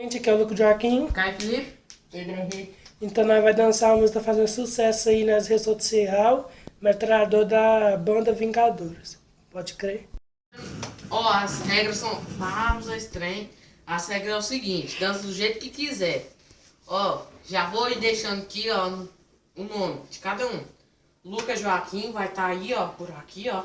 Gente, aqui é o Lucas Joaquim. Caio Felipe. Pedro Henrique. Então nós vai dançar uma música tá fazendo sucesso aí nas redes sociais. Metralhador da banda Vingadores. Pode crer? Ó, as regras são. Vamos ao trem. As regras é o seguinte: dança do jeito que quiser. Ó, já vou ir deixando aqui, ó, o nome de cada um. Lucas Joaquim vai estar aí, ó, por aqui, ó.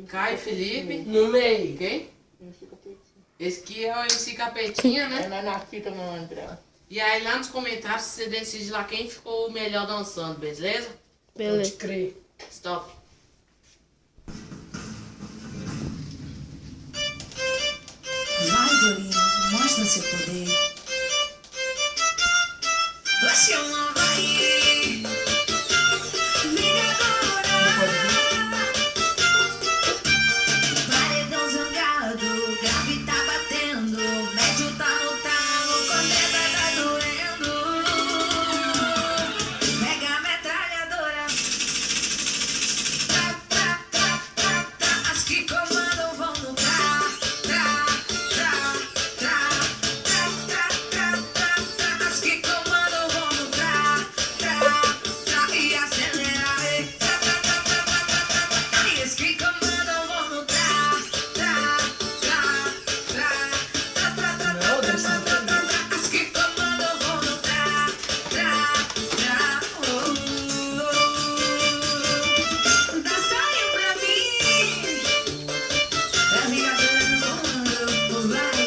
Caio Felipe. No meio. Quem? MC Capetinha. Esse aqui é o MC Capetinha, né? Não é na fita não, André. E aí lá nos comentários você decide lá quem ficou o melhor dançando, beleza? Pode crer. Stop. Vai, violino, mostra seu poder. Você é um Havaí, Vingadora. Paredão zangado, grave tá batendo, médio tá no talo, corneta tá doendo. Pega a metralhadora. Tra, tra, tra, tra, tra. As que comandam vão no tra, tra, tra, tra, tra, tra, tra, tra, tra. As que comandam vão no tra, tra, tra. E acelera, tra, tra, tra, tra, tra, tra, tra, tra. E as que comandam vão no tra, tra, tra, tra, tra, tra, tra, tra, tra, tra, tra, tra. As que comandam vão no tra, tra, tra, dá saio pra mim, pra Vingadora do mundo, vai.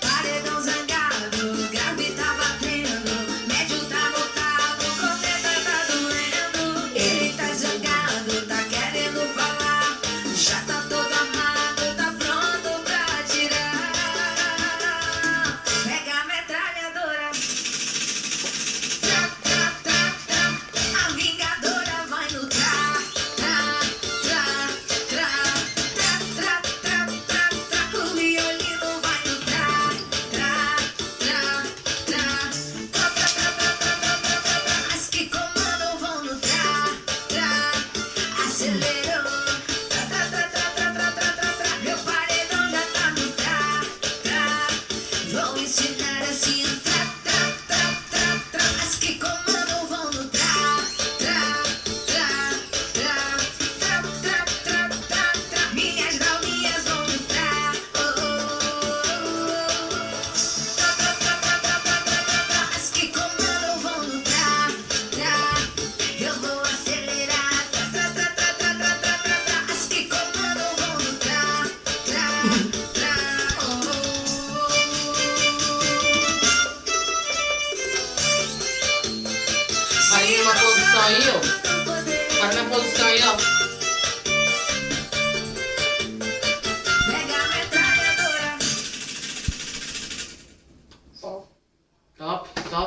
Paredão zangado, grave tá batendo, médio tá botado, corneta tá doendo. Ele tá zangado, tá querendo falar, já tá todo armado, tá pronto pra atirar. Pega a metralhadora. Tra, tra, tra, tra. A Vingadora vai no tra, tra, tra, tra, tra, tra, tra, tra, tra. O violino vai no tra, tra, tra, tra, tra, tra, tra, tra, tra, tra, tra, tra. As que comandam vão no tra, tra, acelerou. Tra, tra, tra, tra, tra, tra, tra, tra, tra. Meu paredão já tá no tra, tra. Vou ensinar assim, tra, tra, tra, tra, tra. As que comandam vão no tra, tra, tra, tra, tra, tra, tra, tra, tra. Minhas dalminhas vão no tra, oh, oh, oh. Tra, tra, tra, tra, tra, tra, tra, tra, tra. As que comandam vão no tra, tra. Eu vou acelerar, tra, tra, tra, tra, tra, tra, tra, tra. As que comandam vão no tra, tra, tra, oh, oh, oh. Aí uma posição aí, ó. Para na posição aí, ó.